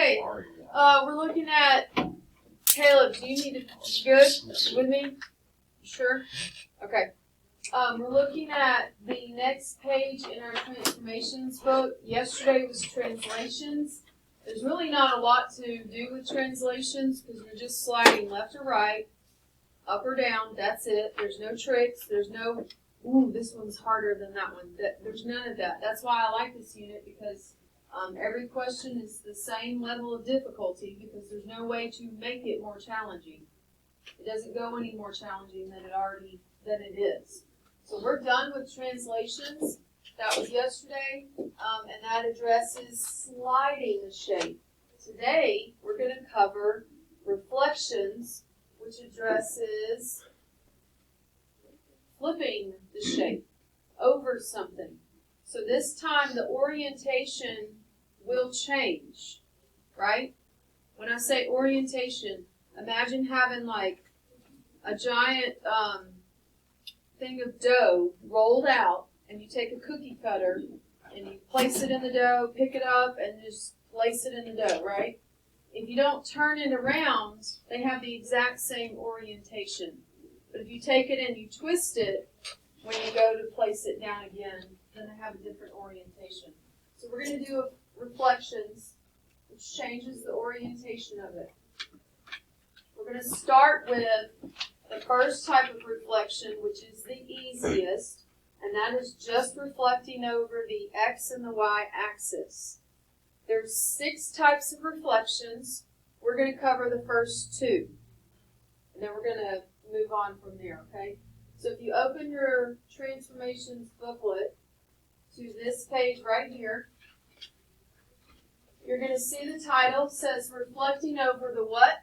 Okay, we're looking at, Caleb, do you need to, good with me? Sure? Okay. We're looking at the next page in our transformations book. Yesterday was translations. There's really not a lot to do with translations because you're just sliding left or right, up or down, that's it. There's no tricks, there's no, ooh, this one's harder than that one. There's none of that. That's why I like this unit because every question is the same level of difficulty because there's no way to make it more challenging. It doesn't go any more challenging than it is. So we're done with translations. That was yesterday, and that addresses sliding the shape. Today, we're going to cover reflections, which addresses flipping the shape over something. So this time, the orientation will change, right? When I say orientation, imagine having like a giant thing of dough rolled out, and you take a cookie cutter and you place it in the dough, pick it up, and just place it in the dough, right? If you don't turn it around, they have the exact same orientation. But if you take it and you twist it, when you go to place it down again, then they have a different orientation. So we're going to do reflections, which changes the orientation of it. We're going to start with the first type of reflection, which is the easiest, and that is just reflecting over the X and the Y axis. There's 6 types of reflections. We're going to cover the first 2, and then we're going to move on from there, okay? So if you open your transformations booklet to this page right here, you're going to see the title says reflecting over the what?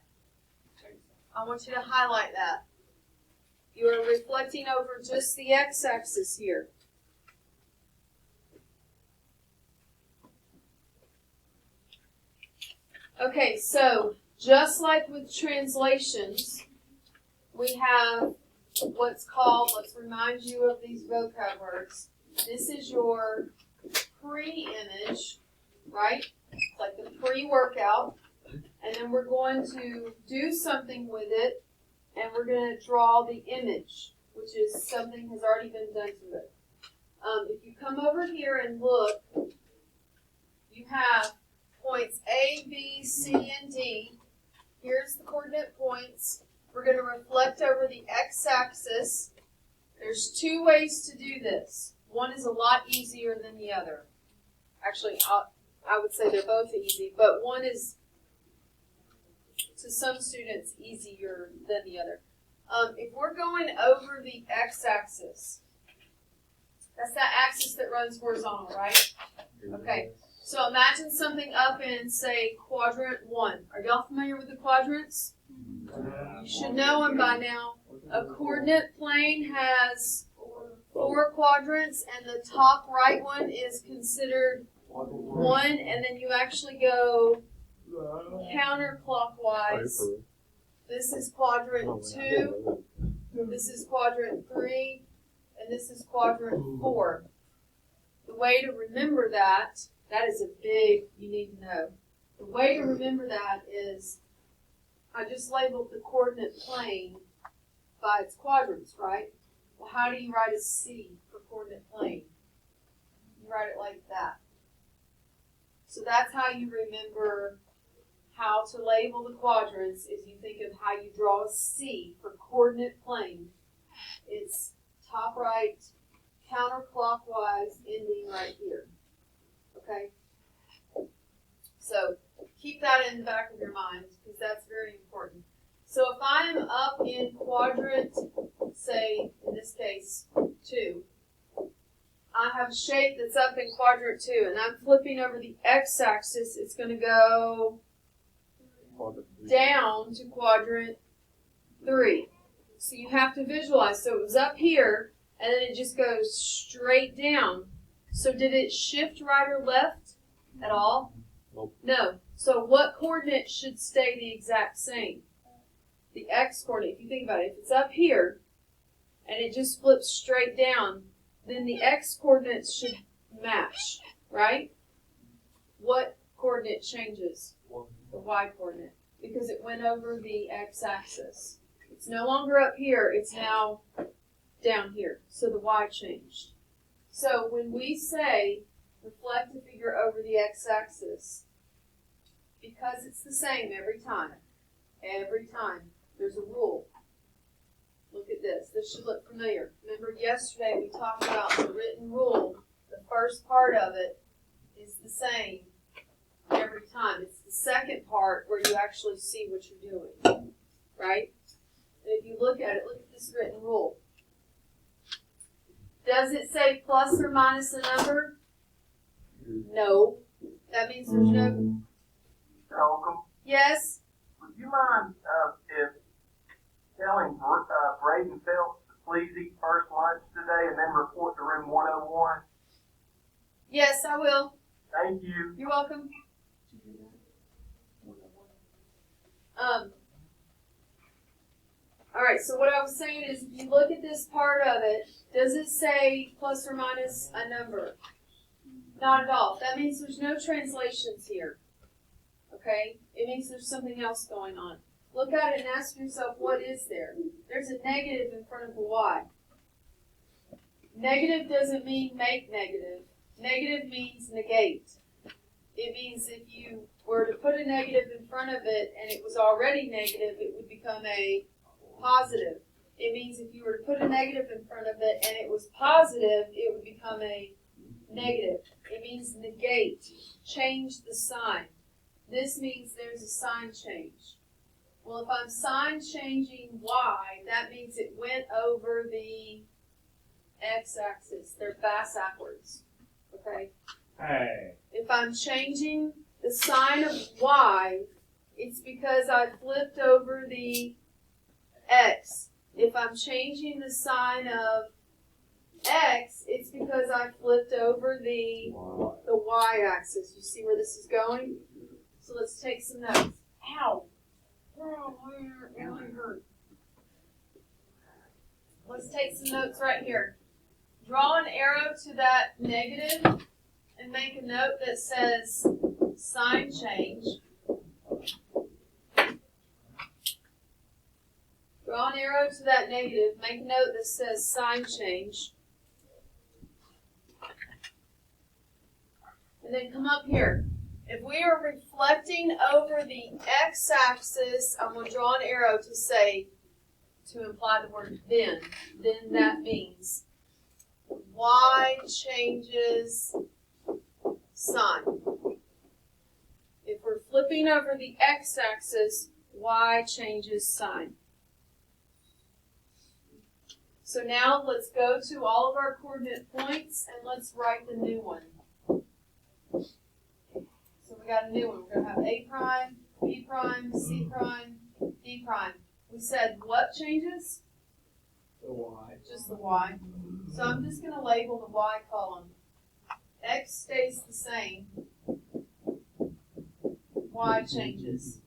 I want you to highlight that. You are reflecting over just the x-axis here. Okay, so just like with translations, we have what's called, let's remind you of these vocab words. This is your pre-image, right? It's like the pre-workout. And then we're going to do something with it, and we're going to draw the image, which is something has already been done to it. If you come over here and look, you have points A, B, C, and D. Here's the coordinate points. We're going to reflect over the x-axis. There's 2 ways to do this. One is a lot easier than the other. Actually, I would say they're both easy, but one is, to some students, easier than the other. If we're going over the x-axis, that's that axis that runs horizontal, right? Okay, so imagine something up in, say, quadrant 1. Are y'all familiar with the quadrants? You should know them by now. A coordinate plane has 4 quadrants, and the top right one is considered 1, and then you actually go counterclockwise. This is quadrant 2, this is quadrant 3, and this is quadrant 4. The way to remember that is a big, you need to know. The way to remember that is, I just labeled the coordinate plane by its quadrants, right? Well, how do you write a C for coordinate plane? You write it like that. So that's how you remember how to label the quadrants, is you think of how you draw a C for coordinate plane. It's top right, counterclockwise, ending right here. Okay? So keep that in the back of your mind because that's very important. So if I am up in quadrant, say, in this case, 2, I have a shape that's up in quadrant 2, and I'm flipping over the x-axis. It's going to go down to quadrant 3. So you have to visualize. So it was up here, and then it just goes straight down. So did it shift right or left at all? Nope. No. So what coordinate should stay the exact same? The x coordinate. If you think about it, if it's up here, and it just flips straight down, then the x coordinates should match, right? What coordinate changes? The y coordinate. Because it went over the x-axis. It's no longer up here, it's now down here. So the y changed. So when we say reflect a figure over the x-axis, because it's the same every time, there's a rule. Look at this. This should look familiar. Remember yesterday we talked about the written rule. The first part of it is the same every time. It's the second part where you actually see what you're doing, right? And if you look at it, look at this written rule. Does it say plus or minus a number? No. That means there's no... Holcombe, Yes? would you mind if telling Braden Phelps to please eat first lunch today and then report to room 101? Yes, I will. Thank you. You're welcome. All right, so what I was saying is if you look at this part of it, does it say plus or minus a number? Not at all. That means there's no translations here. Okay? It means there's something else going on. Look at it and ask yourself, what is there? There's a negative in front of the y. Negative doesn't mean make negative. Negative means negate. It means if you were to put a negative in front of it and it was already negative, it would become a positive. It means if you were to put a negative in front of it and it was positive, it would become a negative. It means negate, change the sign. This means there's a sign change. Well, if I'm sign changing y, that means it went over the x-axis. They're backwards. Okay? Hey. If I'm changing the sign of y, it's because I flipped over the x. If I'm changing the sign of x, it's because I flipped over the y-axis. You see where this is going? So let's take some notes. Ow! Oh, it really hurt. Let's take some notes right here. Draw an arrow to that negative and make a note that says sign change. Draw an arrow to that negative, make a note that says sign change. And then come up here. If we are reflecting over the x-axis, I'm going to draw an arrow to say, to imply the word then that means y changes sign. If we're flipping over the x-axis, y changes sign. So now let's go to all of our coordinate points and let's write the new one. So we got a new one. We're going to have A prime, B prime, C prime, D prime. We said what changes? The y. Just the y. So I'm just going to label the y column. X stays the same. Y changes.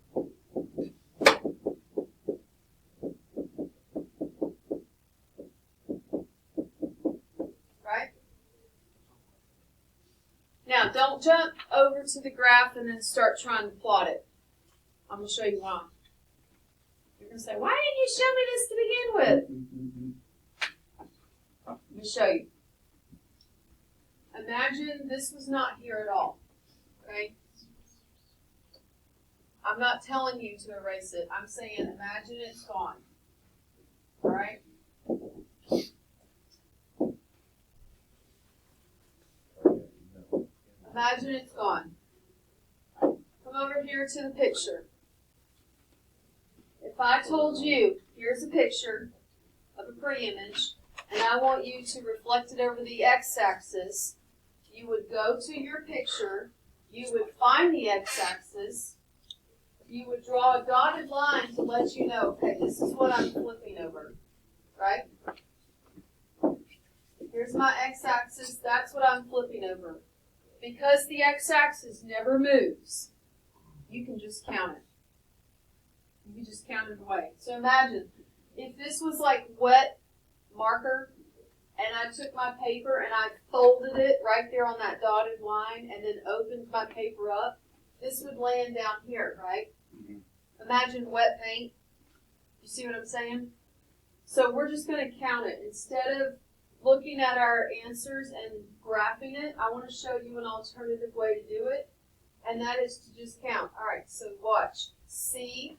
Right? Now, don't jump over to the graph and then start trying to plot it. I'm going to show you why. You're going to say, why didn't you show me this to begin with? Let me show you. Imagine this was not here at all. Okay? I'm not telling you to erase it. I'm saying imagine it's gone. All right? Imagine it's gone. Come over here to the picture. If I told you, here's a picture of a pre-image, and I want you to reflect it over the x-axis, you would go to your picture, you would find the x-axis, you would draw a dotted line to let you know, okay, this is what I'm flipping over, right? Here's my x-axis, that's what I'm flipping over. Because the x-axis never moves, you can just count it. You can just count it away. So imagine, if this was like wet marker, and I took my paper and I folded it right there on that dotted line and then opened my paper up, this would land down here, right? Imagine wet paint. You see what I'm saying? So we're just going to count it. Instead of looking at our answers and graphing it, I want to show you an alternative way to do it, and that is to just count. All right, so watch. C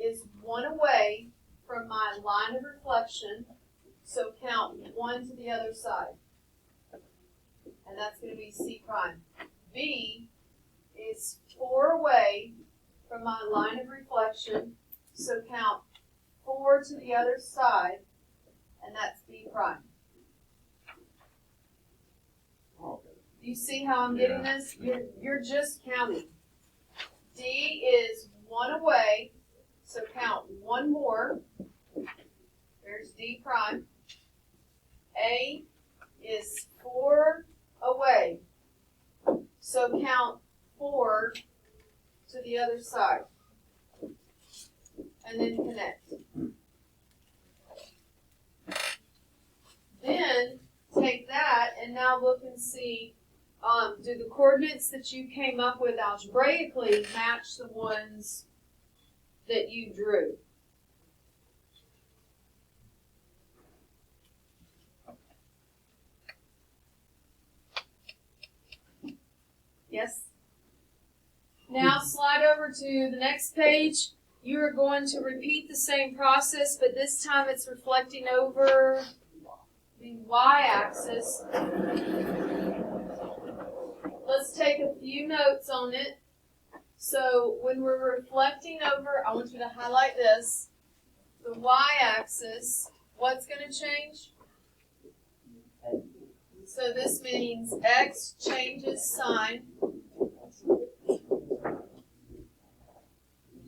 is 1 away from my line of reflection, so count 1 to the other side. And that's going to be C prime. B is 4 away from my line of reflection, so count 4 to the other side, and that's B prime. Do you see how I'm getting this? You're just counting. D is 1 away, so count 1 more. There's D prime. A is 4 away, so count 4 to the other side, and then connect. Then take that and now look and see, do the coordinates that you came up with algebraically match the ones that you drew? Yes? Now slide over to the next page. You are going to repeat the same process, but this time it's reflecting over the y-axis. Let's take a few notes on it. So when we're reflecting over, I want you to highlight this, the y-axis, what's going to change? So this means x changes sign.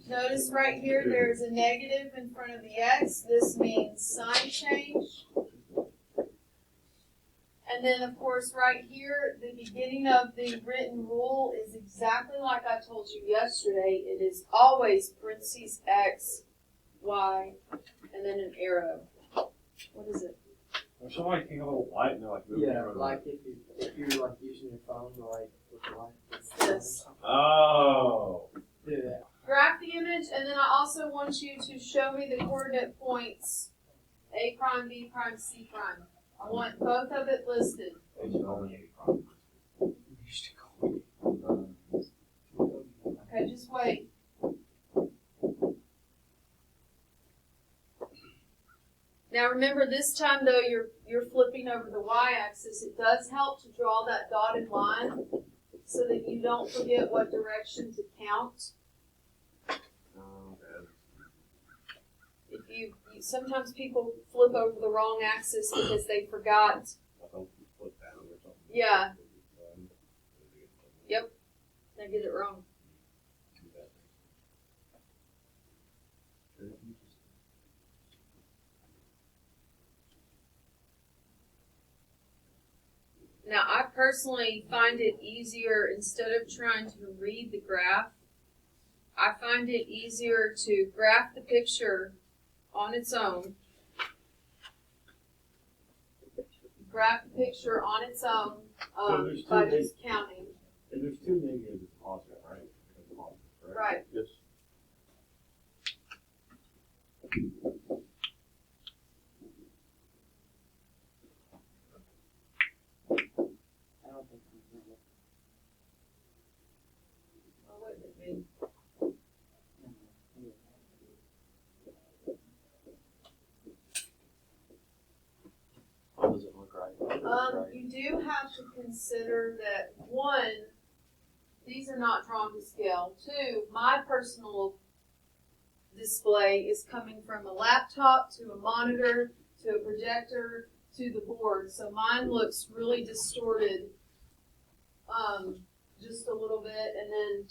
Notice right here there's a negative in front of the x. This means sign change. And then, of course, right here, the beginning of the written rule is exactly like I told you yesterday. It is always parentheses x, y, and then an arrow. What is it? If somebody can hold a light and they're like moving Yeah, like if you're like using your phone to like with the light. It's this. Oh. Do that. Graph the image, and then I also want you to show me the coordinate points, A prime, B prime, C prime. I want both of it listed. Okay, just wait. Now remember, this time though you're flipping over the y-axis. It does help to draw that dotted line so that you don't forget what direction to count. If you sometimes people flip over the wrong axis because they forgot. Yeah. Yep. They get it wrong. Now, I personally find it easier, instead of trying to read the graph, I find it easier to graph the picture on its own. Graph the picture on its own by just counting. And there's 2 negatives and positive, right? Right. Yes. I don't think What would it be? What does it look like? You do have to consider that 1, these are not drawn to scale. 2, my personal display is coming from a laptop to a monitor to a projector to the board, so mine looks really distorted, just a little bit, and then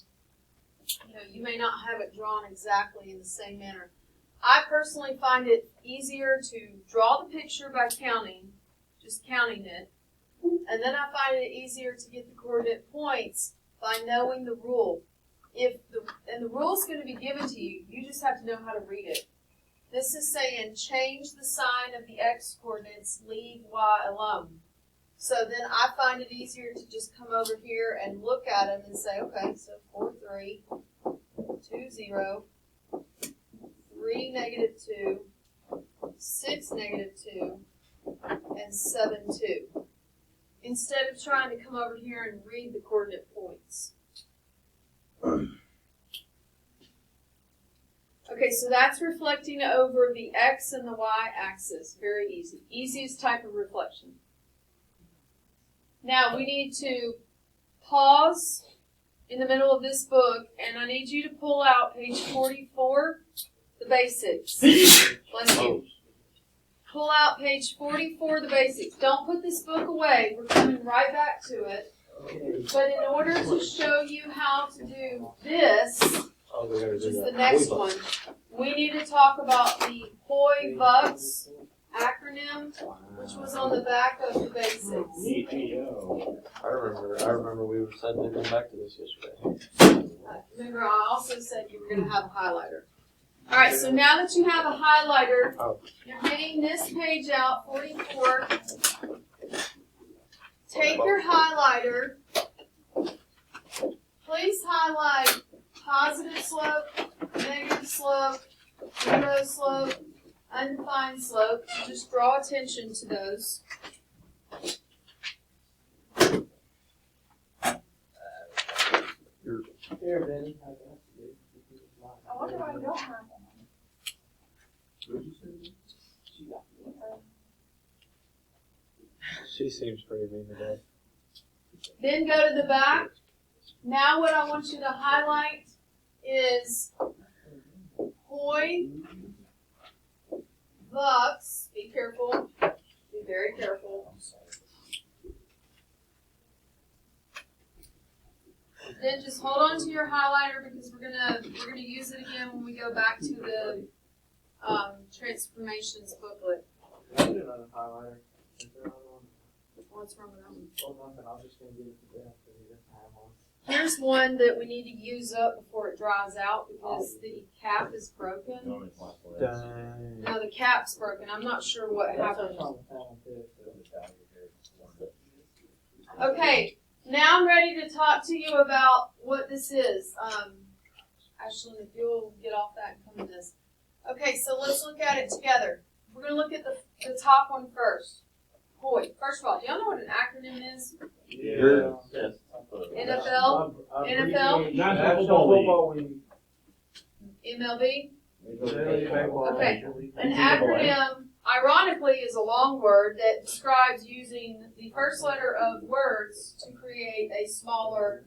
you may not have it drawn exactly in the same manner. I personally find it easier to draw the picture by counting, just counting it, and then I find it easier to get the coordinate points by knowing the rule. And the rule is going to be given to you, you just have to know how to read it. This is saying change the sign of the x coordinates, leave y alone. So then I find it easier to just come over here and look at them and say, okay, so 4, 3, 2, 0, 3, -2, 6, -2, and 7, 2. Instead of trying to come over here and read the coordinate points. Okay, so that's reflecting over the x and the y axis. Very easy. Easiest type of reflection. Now we need to pause in the middle of this book, and I need you to pull out page 44, the basics. Bless you. Pull out page 44, the basics. Don't put this book away. We're coming right back to it. But in order to show you how to do this, which is the next one, we need to talk about the HOI-VUX acronym, which was on the back of the basics. ETO. I remember we were said to come back to this yesterday. Remember, I also said you were going to have a highlighter. All right, so now that you have a highlighter, you're getting this page out, 44. Take your highlighter. Please highlight positive slope, negative slope, zero slope, undefined slope. Just draw attention to those. Here, Benny. I wonder why you don't have one. She seems pretty mean today. Then go to the back. Now what I want you to highlight is HOI-VUX. Be careful. Be very careful. Then just hold on to your highlighter because we're gonna use it again when we go back to the transformations booklet. I did another highlighter. Is there another one? What's wrong with that one? Well, nothing. I was just going to give it to Jeff because he doesn't have one. Here's one that we need to use up before it dries out because the cap is broken. Dang. No, the cap's broken. I'm not sure what happened. Okay, now I'm ready to talk to you about what this is. Ashley, if you'll get off that and come to this. Okay, so let's look at it together. We're going to look at the top one first. HOI. First of all, do y'all know what an acronym is? Yeah. Yes. NFL? NFL? National Football League. MLB? Okay. An acronym, ironically, is a long word that describes using the first letter of words to create a smaller,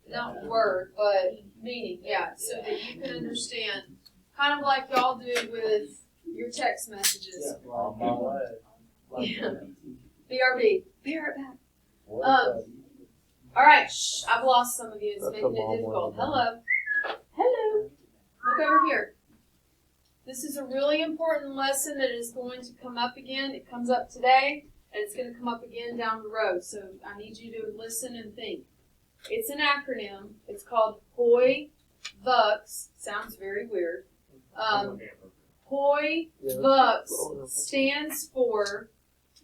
not word, but meaning, yeah, so that you can understand. Kind of like y'all do with your text messages. Yeah. BRB. Be right back. All right, shh, I've lost some of you. It's making it difficult. Hello. Hello. Look over here. This is a really important lesson that is going to come up again. It comes up today, and it's going to come up again down the road. So I need you to listen and think. It's an acronym. It's called HOI-VUX. Sounds very weird. HOI-VUX stands for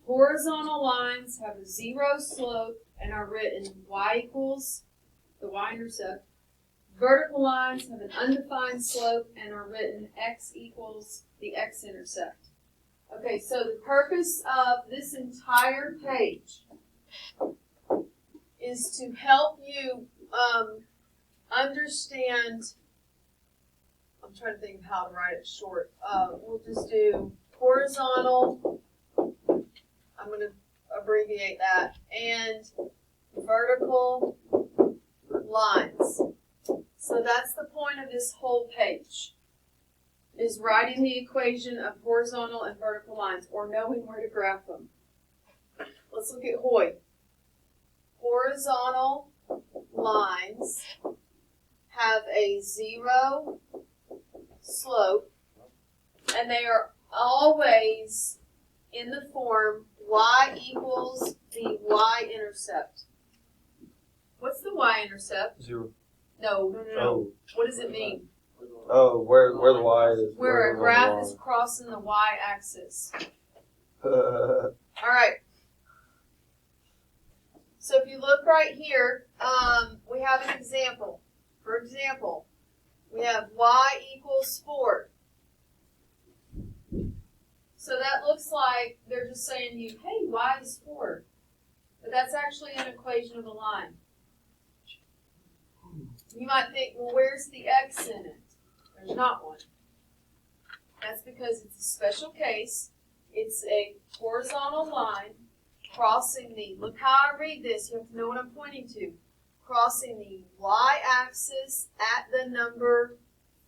horizontal lines have a zero slope and are written y equals the y-intercept. Vertical lines have an undefined slope and are written x equals the x-intercept. Okay, so the purpose of this entire page is to help you understand. I'm trying to think of how to write it short. We'll just do horizontal. I'm going to abbreviate that. And vertical lines. So that's the point of this whole page, is writing the equation of horizontal and vertical lines, or knowing where to graph them. Let's look at HOI. Horizontal lines have a zero slope, and they are always in the form y equals the y-intercept. What's the y-intercept? Zero. No. Oh. What does it mean? Oh, where the Y is. Where a graph is crossing the y-axis. All right. So if you look right here, we have an example. For example, we have y equals 4. So that looks like they're just saying to you, hey, y is 4. But that's actually an equation of a line. You might think, well, where's the x in it? There's not one. That's because it's a special case. It's a horizontal line crossing the, look how I read this, you have to know what I'm pointing to, crossing the y-axis at the number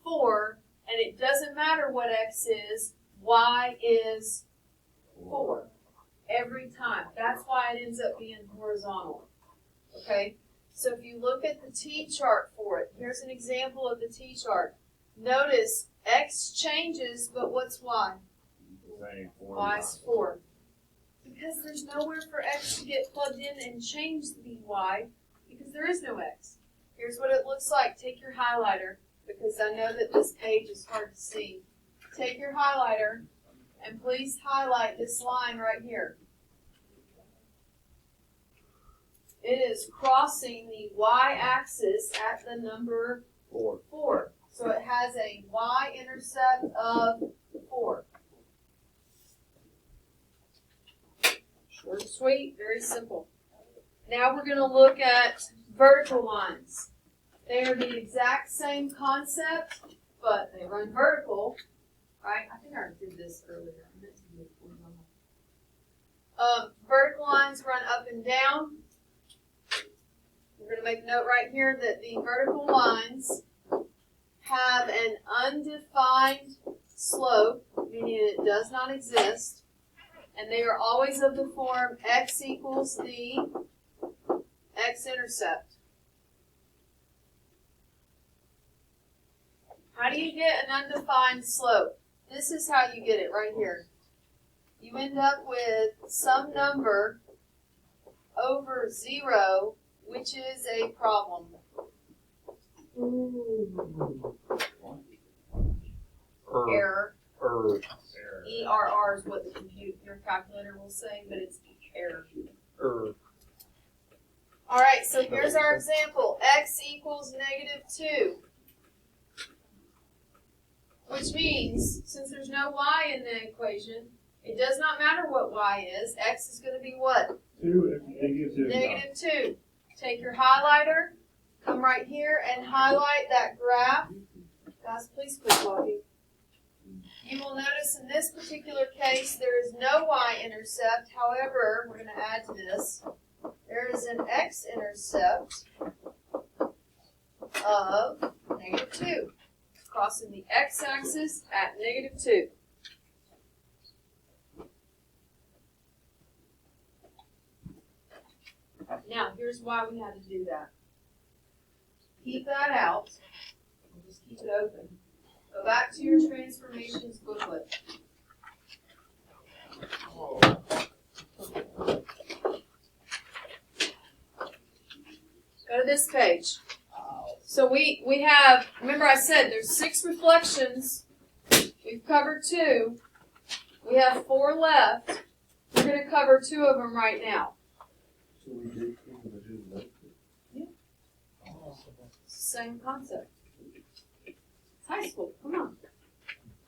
4, and it doesn't matter what x is, y is 4 every time. That's why it ends up being horizontal. Okay? So if you look at the T-chart for it, here's an example of the T-chart. Notice x changes, but what's y? Y is 4. Because there's nowhere for x to get plugged in and change the y, because there is no x. Here's what it looks like. Take your highlighter, because I know that this page is hard to see. Take your highlighter, and please highlight this line right here. It is crossing the y-axis at the number 4. So it has a y-intercept of 4. Short and sweet, very simple. Now we're going to look at vertical lines. They are the exact same concept, but they run vertical, right? I think I already did this earlier. I meant to do it horizontal. Vertical lines run up and down. We're going to make a note right here that the vertical lines have an undefined slope, meaning it does not exist, and they are always of the form x equals the x-intercept. How do you get an undefined slope? This is how you get it right here. You end up with some number over 0, which is a problem. Error. ERR is what your calculator will say, but it's error. All right, so here's our example. X equals -2. Which means, since there's no y in the equation, it does not matter what y is. X is going to be what? 2 and -2. -2. Take your highlighter, come right here and highlight that graph. Guys, please quit talking. You will notice in this particular case there is no y-intercept. However, we're going to add to this. There is an x-intercept of -2, crossing the x-axis at -2. Now, here's why we had to do that. Keep that out. We'll just keep it open. Go back to your transformations booklet. Go to this page. So we have, remember I said there's 6 reflections. We've covered 2. We have 4 left. We're going to cover 2 of them right now. So we did that. Yeah. Same concept. It's high school. Come on.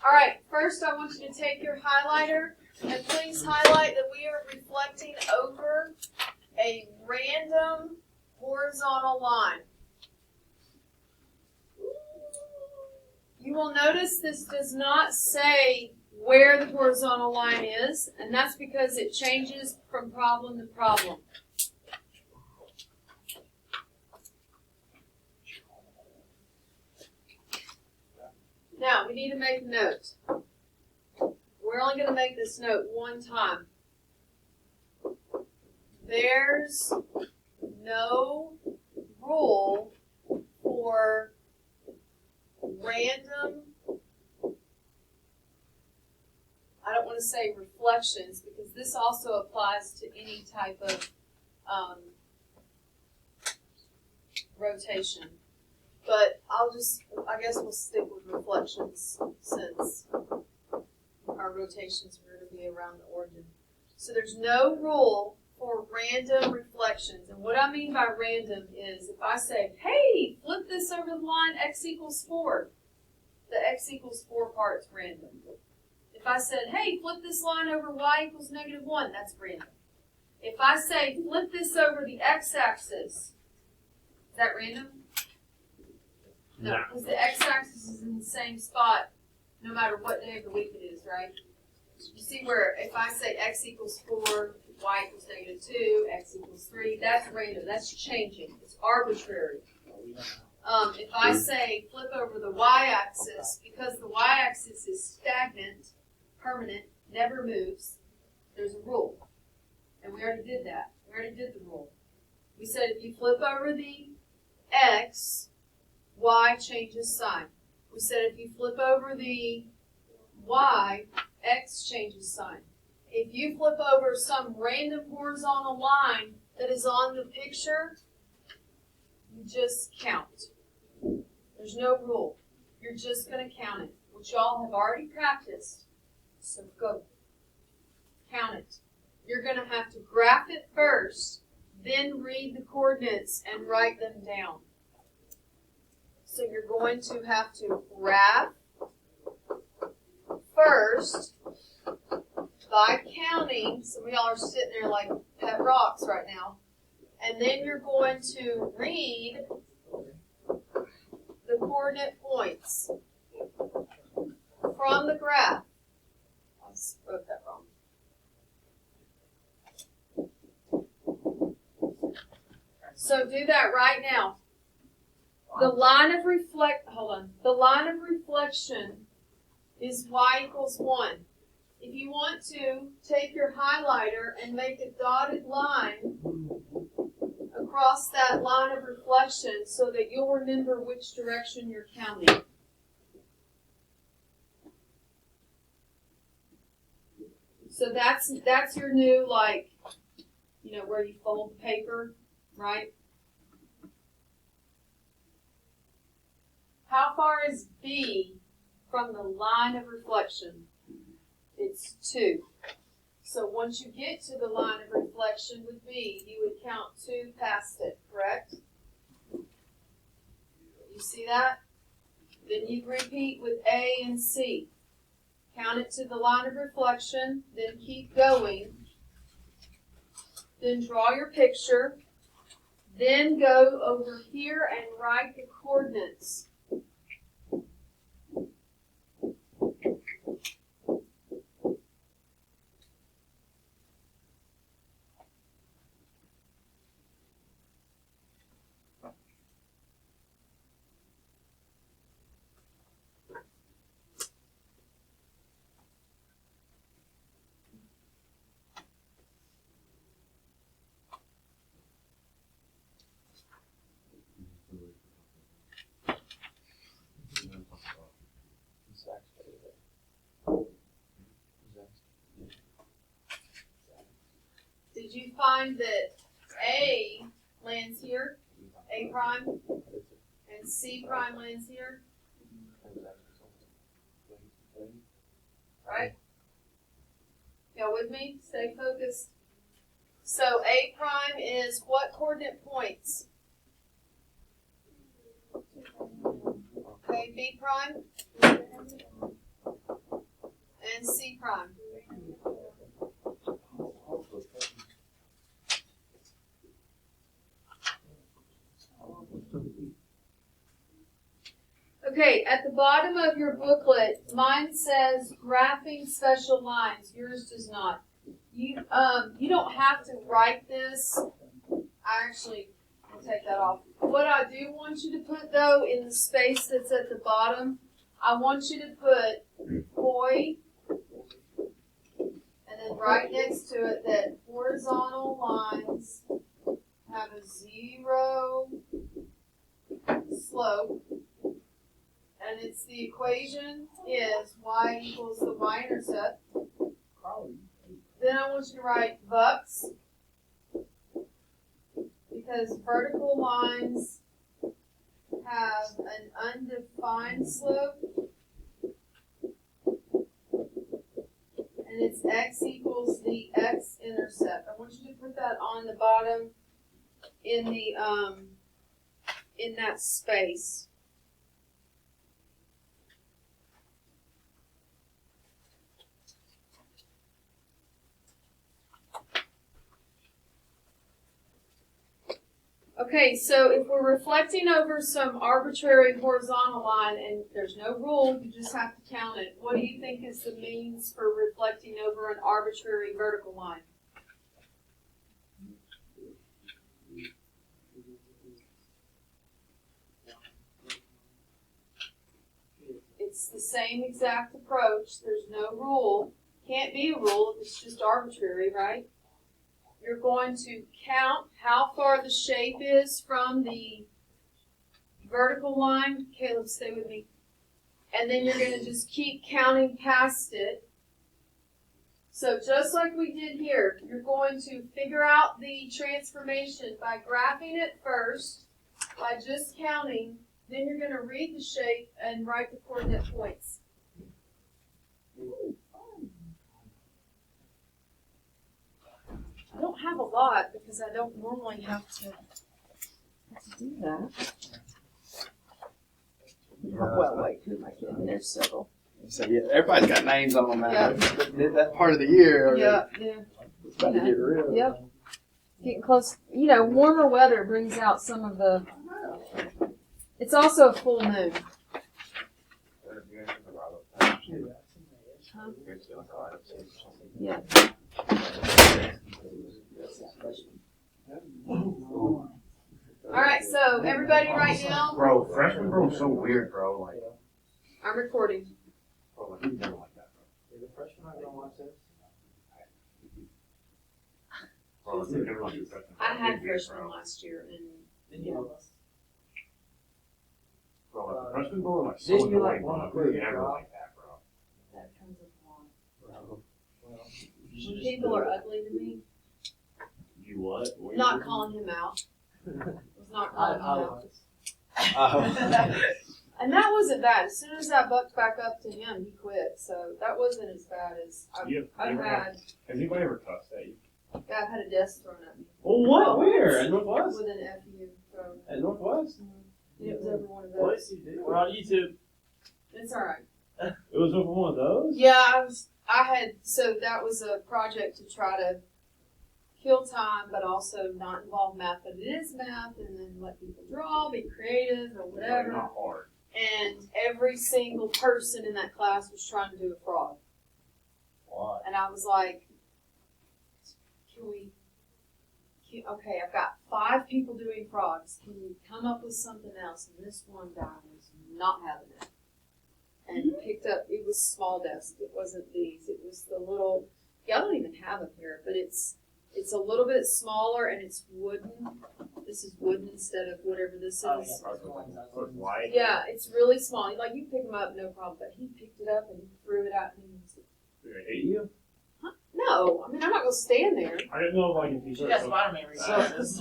All right. First, I want you to take your highlighter and please highlight that we are reflecting over a random horizontal line. You will notice this does not say where the horizontal line is, and that's because it changes from problem to problem. Now, we need to make a note. We're only going to make this note one time. There's no rule for random, I don't want to say reflections, because this also applies to any type of rotation. But I guess we'll stick with reflections since our rotations are going to be around the origin. So there's no rule for random reflections. And What I mean by random is if I say, hey, flip this over the line, x equals 4, the x equals 4 part's random. If I said, hey, flip this line over y equals -1, that's random. If I say, flip this over the x-axis, is that random? No, because the x-axis is in the same spot no matter what day of the week it is, right? You see where if I say x equals 4, y equals -2, x equals 3, that's random. That's changing. It's arbitrary. If I say flip over the y-axis, because the y-axis is stagnant, permanent, never moves, there's a rule. And we already did that. We already did the rule. We said if you flip over the x, y changes sign. We said if you flip over the y, x changes sign. If you flip over some random horizontal line that is on the picture, you just count. There's no rule. You're just going to count it, which y'all have already practiced. So go. Count it. You're going to have to graph it first, then read the coordinates and write them down. So you're going to have to graph first by counting. Some of y'all are sitting there like pet rocks right now. And then you're going to read the coordinate points from the graph. I wrote that wrong. So do that right now. The line of reflection is y equals 1. If you want to, take your highlighter and make a dotted line across that line of reflection so that you'll remember which direction you're counting. So that's your new, like, you know, where you fold the paper, right? How far is B from the line of reflection? It's 2. So once you get to the line of reflection with B, you would count 2 past it, correct? You see that? Then you repeat with A and C. Count it to the line of reflection, then keep going. Then draw your picture. Then go over here and write the coordinates. Did you find that A lands here, A prime, and C prime lands here? Right? Y'all with me? Stay focused. So A prime is what coordinate points? Okay, B prime and C prime. Okay, at the bottom of your booklet, mine says graphing special lines. Yours does not. You don't have to write this. I actually will take that off. What I do want you to put, though, in the space that's at the bottom, I want you to put POI, and then right next to it that horizontal lines have a 0 slope. And it's the equation is y equals the y-intercept. Then I want you to write VUX, because vertical lines have an undefined slope. And it's x equals the x-intercept. I want you to put that on the bottom in the, in that space. Okay, so if we're reflecting over some arbitrary horizontal line and there's no rule, you just have to count it. What do you think is the means for reflecting over an arbitrary vertical line? It's the same exact approach. There's no rule. Can't be a rule if it's just arbitrary, right? You're going to count how far the shape is from the vertical line. Caleb, stay with me. And then you're going to just keep counting past it. So just like we did here, you're going to figure out the transformation by graphing it first, by just counting. Then you're going to read the shape and write the coordinate points. I don't have a lot because I don't normally have to do that. Well, wait, who am I kidding? There's several. So yeah, everybody's got names on them now. Yeah. Did that part of the year. Yeah. It's about to get real. Yep. Getting close. You know, warmer weather brings out some of the. It's also a full moon. Huh? Yeah. All right, so everybody right now, Bro, freshman bro is so weird, bro. Like, I'm recording. bro, like, he's never like that, bro. The freshman not gonna watch this. Bro, like, he's never like a freshman. I had He's weird, freshman bro. last year, and Didn't you? Bro, like, the freshman bro, like, so Didn't you like annoying, one bro. quick, He's never bro? like that, bro. that comes up a lot. Well, When people are ugly to me, You what? What not you calling him out. I was not I calling him out. was. And that wasn't bad. As soon as I bucked back up to him, he quit. So that wasn't as bad as You I've ever had. Has anybody ever cussed at you? Yeah, I've had a desk thrown at me Well, what? Where? At Northwest? with an FU thrown. At Northwest? And it was over one of What those. did you do? We're on YouTube. It's all right. It was over one of those? Yeah, so that was a project to try to kill time, but also not involve math, but it is math, and then let people draw, be creative, or Like, whatever. not hard. And every single person in that class was trying to do a fraud. Why? And I was like, okay, I've got 5 people doing frogs. Can you come up with something else? And this one guy was not having it. And picked up, it was small desk. It wasn't these. It was the little, I don't even have them here, but it's a little bit smaller and it's wooden. This is wooden instead of whatever this is. Oh, So it's white. Yeah, it's really small. Like, you pick them up, no problem. But he picked it up and he threw it out. And he was, Do they hate you? no, I mean, I'm not going to stand there. I didn't know, like, if you She got Spider-Man resources.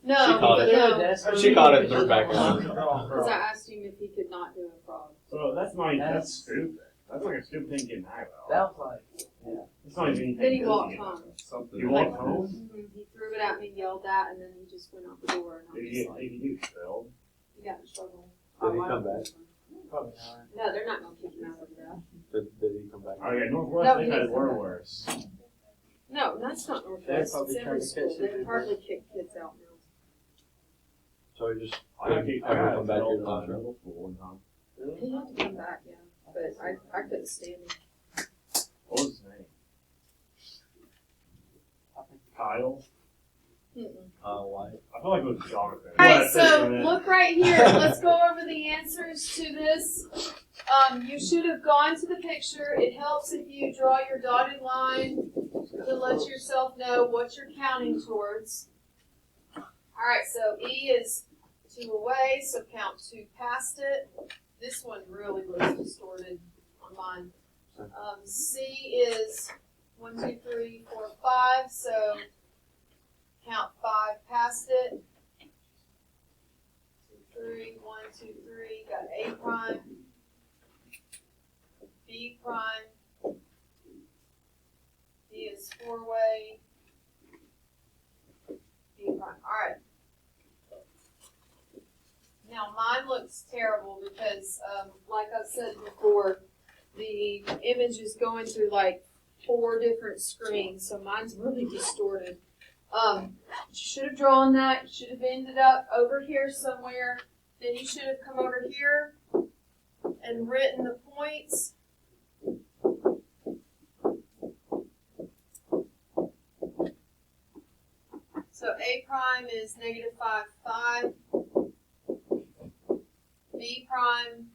No, She caught it. no. She caught it and threw it back on. Because I asked him if he could not do a frog. So that's not even, that's That's- stupid. That's like a stupid thing to get mad about. That was like, It's not even anything. Then he good to walked get home. mad about. Something. You walked home? He threw it at me, yelled that, and then he just went out the door. And I Did was you like, did you get expelled? he got in trouble. Did he I come don't back? know. probably not. No, they're not going to kick him out over that. Did he come back? Oh yeah, Northwest, No, they he had it didn't way come back. worse. No, that's not They're Northwest. probably It's trying every to school. catch They you. hardly kick kids out now. So he just I got ever come back expelled here from last middle school one time. He had to come back, yeah. But I couldn't stand him. What was his name? Kyle? Mm-mm. Why? I feel like it was Jonathan. Alright, so look right here. Let's go over the answers to this. You should have gone to the picture. It helps if you draw your dotted line to let yourself know what you're counting towards. Alright, so E is 2 away, so count 2 past it. This one really looks distorted on mine. C is 1, 2, 3, 4, 5, so count 5 past it. 2, 3, 1, 2, 3, got A prime, B prime, D is 4-way, B prime. Alright, mine looks terrible because, like I said before, the image is going through like 4 different screens, so mine's really distorted. You should have drawn that. You should have ended up over here somewhere. Then you should have come over here and written the points. So A prime is -5, 5. B prime,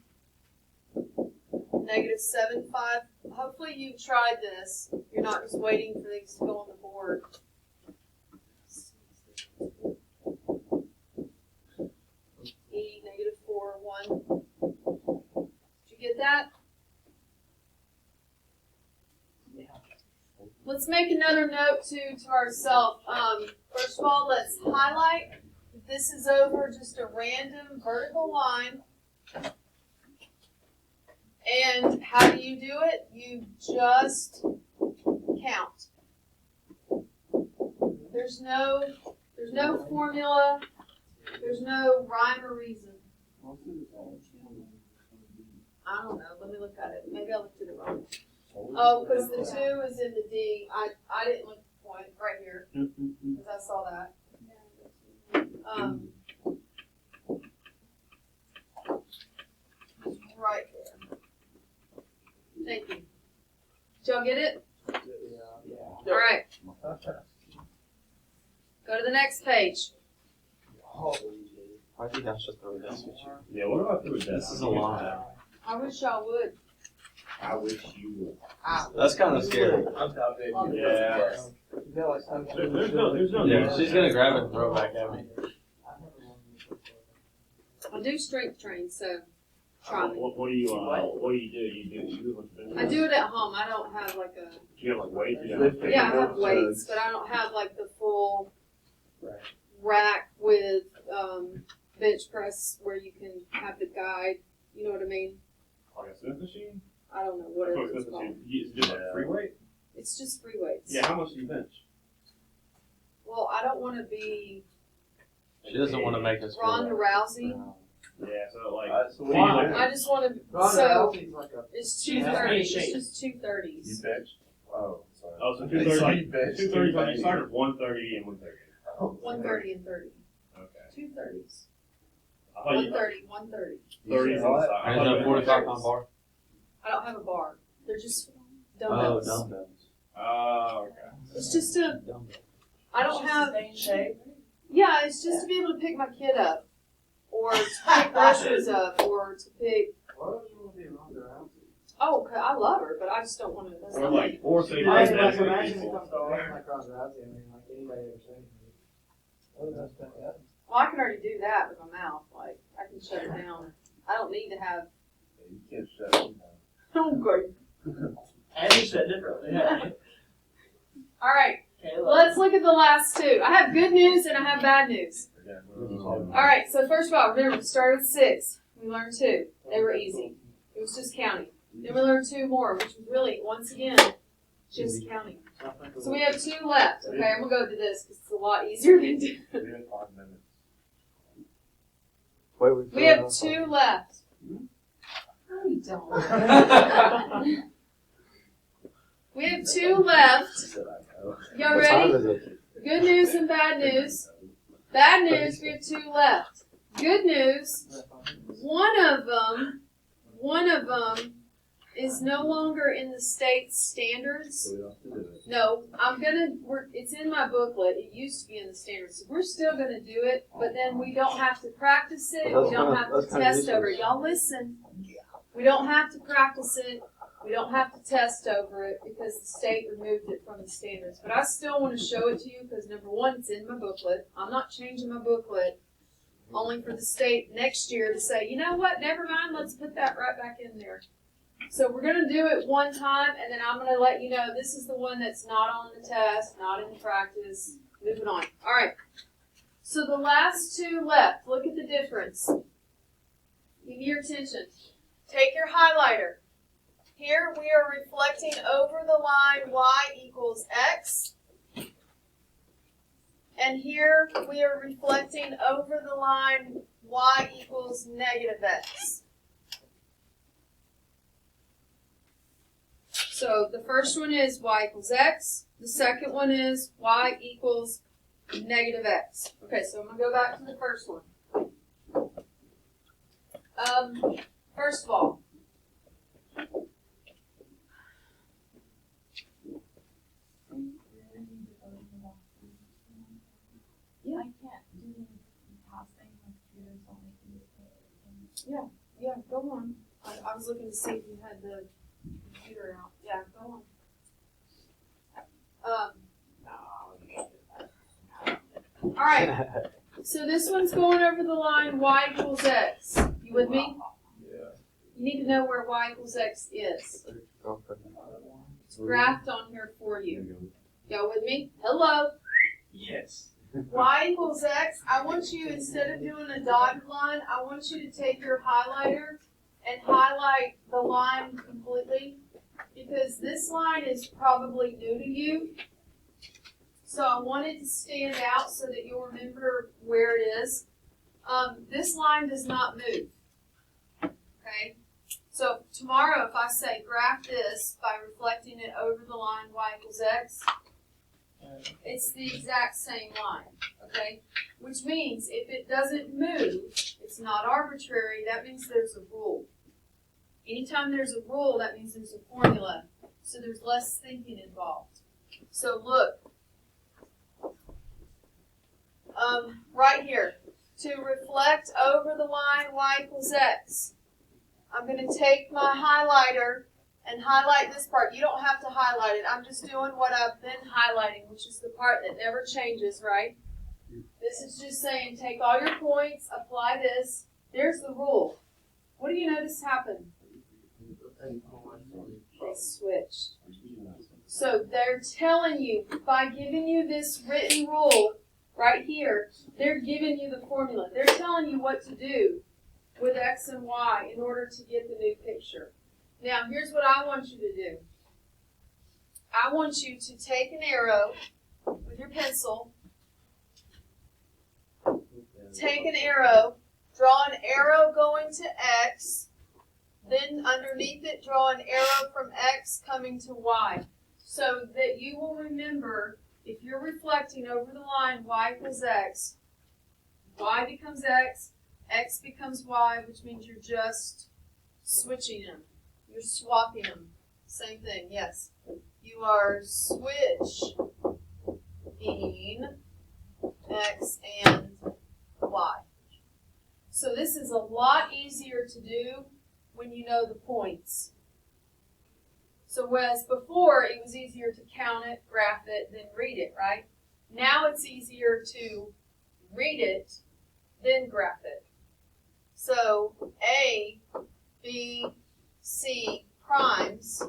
-7, 5. Hopefully you've tried this. You're not just waiting for things to go on the board. E, -4, 1. Did you get that? Let's make another note to ourselves. First of all, let's highlight that this is over just a random vertical line. And how do you do it? You just count. There's no formula. There's no rhyme or reason. I don't know. Let me look at it. Maybe I looked at it wrong. Oh, because the 2 is in the D. I didn't look at the point right here because I saw that. Right there. Thank you. Did y'all get it? Yeah. All right. Go to the next page. I think I should throw this with you. Yeah, what about through this? This is a lot. I wish y'all would. I wish you would. That's kind of scary. Yeah. There's no Yeah, need. she's gonna grab it and throw it back at me. I do strength train, so try me. What do you do? I do it at home. I don't have like a. Do you have like weights? Yeah, I have weights, but I don't have like the full rack with bench press where you can have the guide. You know what I mean? Like a Smith machine? I don't know what it Smith is called. machine. Is it just like free weight? It's just free weights. Yeah, how much do you bench? Well, I don't want to be She doesn't want to make us. Ronda Rousey. Yeah, so like. So what do you do? I just want to. Ronda So Rousey's like a it's She has 230s. any It's shape. just 230s. bench? oh, sorry. Oh, so It's like 230. bench 230, like you 230. start at 130 and 130. 130 and 30. Okay. 230s. I thought you 130, 130. 30 is on the side. And is that 45 pound bar? I don't have a bar. They're just Oh, dumbbells. dumbbells. Oh, okay. It's just a. Dumbbells. I don't have. Same shape. Yeah, it's just to be able to pick my kid up, or to pick groceries up, or to pick. Why don't you want to be Ronda Rousey? Oh, okay, I love her, but I just don't want to. That's Or not like, or say I like mean, that's like, what imagine people. it comes to life like Ronda Rousey. I mean, like anybody ever said. Well, I can already do that with my mouth. Like I can shut it down. I don't need to have. You can't shut it down. Oh, good. And you said differently. Yeah. All right, Kayla. let's look at the last 2. I have good news and I have bad news. All right, so first of all, remember, we started with 6. We learned 2. They were easy. It was just counting. Then we learned 2 more, which was really, once again, just counting. So we have 2 left. Okay, I'm going to go to this because it's a lot easier than 2. Wait, We have 2 left. No, we don't. We have 2 left. Y'all ready? Good news and bad news. Bad news, we have 2 left. Good news, one of them is no longer in the state standards. No, it's in my booklet. It used to be in the standards. We're still gonna do it, but then we don't have to practice it. We don't have to test over it. Y'all listen. We don't have to practice it. We don't have to test over it because the state removed it from the standards. But I still want to show it to you because number one, it's in my booklet. I'm not changing my booklet only for the state next year to say, you know what, never mind, let's put that right back in there. So we're going to do it one time, and then I'm going to let you know this is the one that's not on the test, not in the practice. Moving on. All right. So the last 2 left. Look at the difference. Give me your attention. Take your highlighter. Here we are reflecting over the line y equals x. And here we are reflecting over the line y equals negative x. So the first one is y equals x. The second one is y equals negative x. Okay, so I'm going to go back to the first one. First of all, I can't do passing with computers on the yeah, go on. I was looking to see if you had the computer out. Yeah, go on. All right. So this one's going over the line y equals x. You with me? Yeah. You need to know where y equals x is. It's graphed on here for you. Y'all with me? Hello. Yes. Y equals x. I want you, instead of doing a dotted line, I want you to take your highlighter and highlight the line completely, because this line is probably new to you. So I want it to stand out so that you'll remember where it is. This line does not move. Okay? So tomorrow, if I say graph this by reflecting it over the line y equals x, it's the exact same line. Okay? Which means if it doesn't move, it's not arbitrary, that means there's a rule. Anytime there's a rule, that means there's a formula. So there's less thinking involved. So look. Right here, to reflect over the line y equals x, I'm going to take my highlighter and highlight this part. You don't have to highlight it. I'm just doing what I've been highlighting, which is the part that never changes, right? This is just saying take all your points, apply this. There's the rule. What do you notice happened? They switched. So they're telling you, by giving you this written rule, right here, they're giving you the formula. They're telling you what to do with x and y in order to get the new picture. Now, here's what I want you to do. I want you to take an arrow with your pencil, take an arrow, draw an arrow going to x, then underneath it, draw an arrow from x coming to y, so that you will remember. If you're reflecting over the line y equals x, y becomes x becomes y, which means you're just switching them. You're swapping them. Same thing, yes. You are switching x and y. So this is a lot easier to do when you know the points. So whereas before it was easier to count it, graph it, then read it, right? Now it's easier to read it, then graph it. So A, B, C primes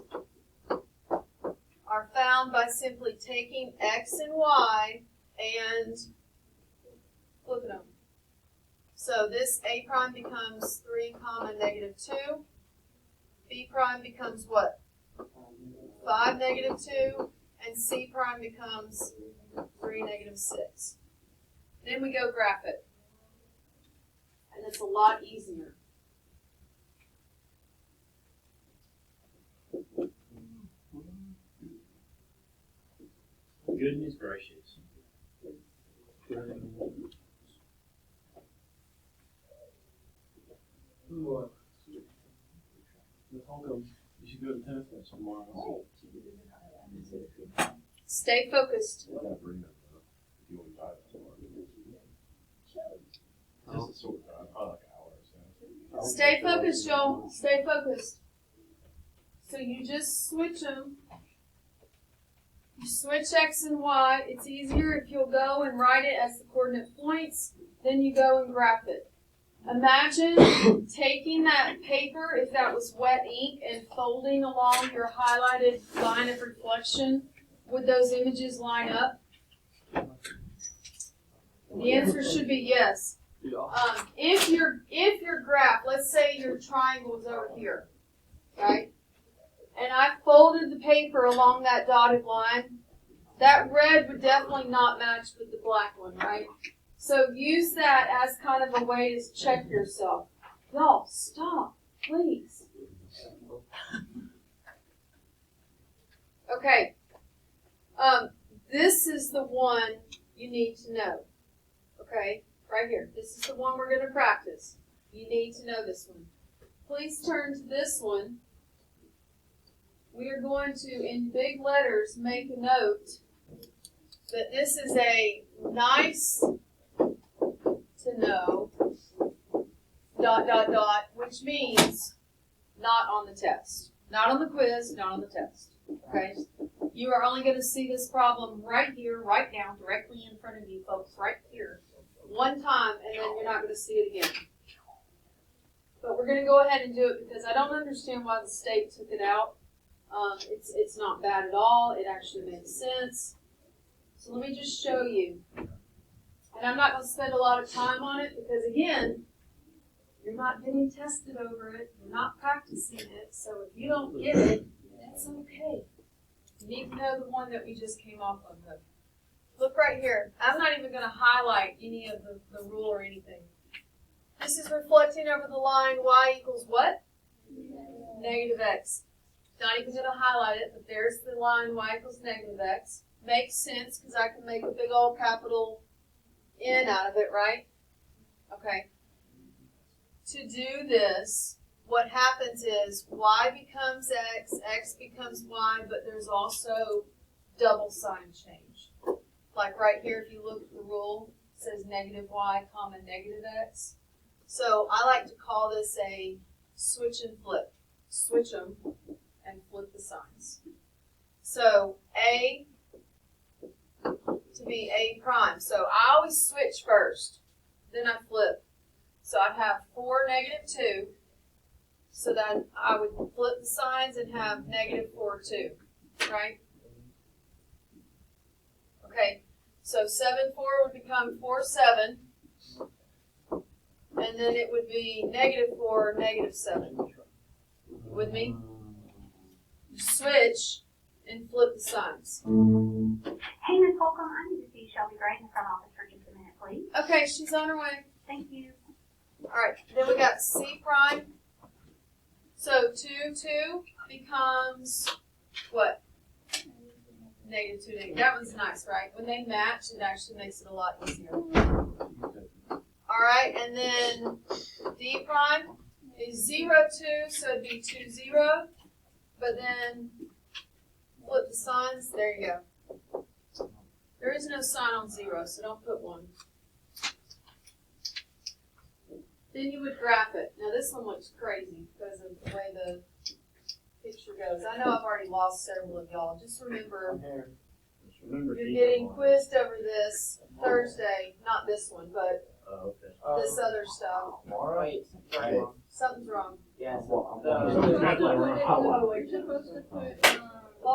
are found by simply taking x and y and flipping them. So this A prime becomes 3, negative 2. B prime becomes what? 5, negative 2, and C prime becomes 3, negative 6. Then we go graph it. And it's a lot easier. Goodness gracious. Holcombe, you should go to tennis match tomorrow. Stay focused. Just a short time, probably like an hour or so. Stay focused, Joel. Stay focused. So you just switch them. You switch x and y. It's easier if you'll go and write it as the coordinate points. Then you go and graph it. Imagine taking that paper, if that was wet ink, and folding along your highlighted line of reflection. Would those images line up? The answer should be yes. If your graph, let's say your triangle is over here, right? And I folded the paper along that dotted line, That red would definitely not match with the black one, right? So use that as kind of a way to check yourself. Y'all, stop, please. Okay. This is the one you need to know. Okay, right here. This is the one we're going to practice. You need to know this one. Please turn to this one. We are going to, in big letters, make a note that this is a nice to know, ... which means not on the test. Not on the quiz, not on the test. Okay? You are only going to see this problem right here, right now, directly in front of you, folks, right here, one time, and then you're not going to see it again. But we're going to go ahead and do it because I don't understand why the state took it out. It's not bad at all. It actually makes sense. So let me just show you. And I'm not going to spend a lot of time on it because, again, you're not getting tested over it. You're not practicing it. So if you don't get it, that's okay. You need to know the one that we just came off of. Look right here. I'm not even going to highlight any of the rule or anything. This is reflecting over the line y equals what? Negative x. Not even going to highlight it, but there's the line y equals negative x. Makes sense because I can make a big old capital N out of it, right? Okay. To do this, what happens is y becomes x becomes y, but there's also double sign change. Like right here, if you look at the rule, it says negative y comma negative x. So I like to call this a switch and flip. Switch them and flip the signs. So A to be A prime. So I always switch first, then I flip. So I'd have 4, negative 2. So then I would flip the signs and have negative 4, 2, right? Okay, so 7, 4 would become 4, 7. And then it would be negative 4, negative 7. With me? Switch and flip the signs. Hey, Miss Holcombe, I need to see Shelby Gray in the front office for just a minute, please. Okay, she's on her way. Thank you. All right, then we got C prime. So 2, 2 becomes what? Negative 2, negative. That one's nice, right? When they match, it actually makes it a lot easier. All right, and then D prime is 0, 2, so it'd be 2, 0. But then flip the signs. There you go. There is no sign on 0, so don't put 1. Then you would graph it. Now this one looks crazy because of the way the picture goes. I know I've already lost several of y'all. Just remember, you're getting quizzed over this Thursday. Not this one, but this other stuff. Wait, Something's wrong. yes. Hold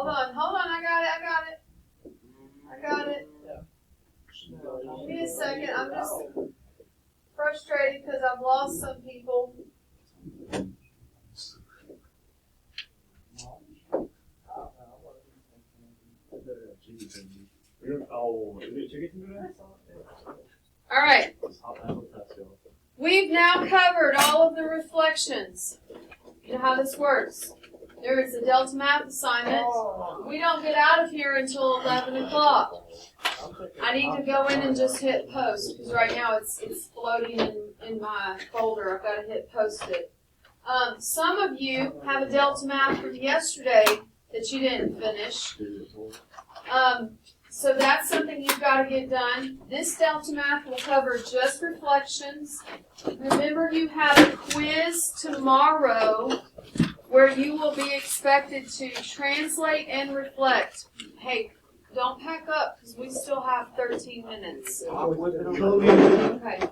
on. I got it. Give me a second. I'm just frustrated because I've lost some people. All right. We've now covered all of the reflections. You know how this works. There is a Delta Math assignment. We don't get out of here until 11 o'clock. I need to go in and just hit post because right now it's floating in my folder. I've got to hit post it. Some of you have a Delta Math from yesterday that you didn't finish. So that's something you've got to get done. This Delta Math will cover just reflections. Remember, you have a quiz tomorrow where you will be expected to translate and reflect. Hey, don't pack up because we still have 13 minutes. Okay.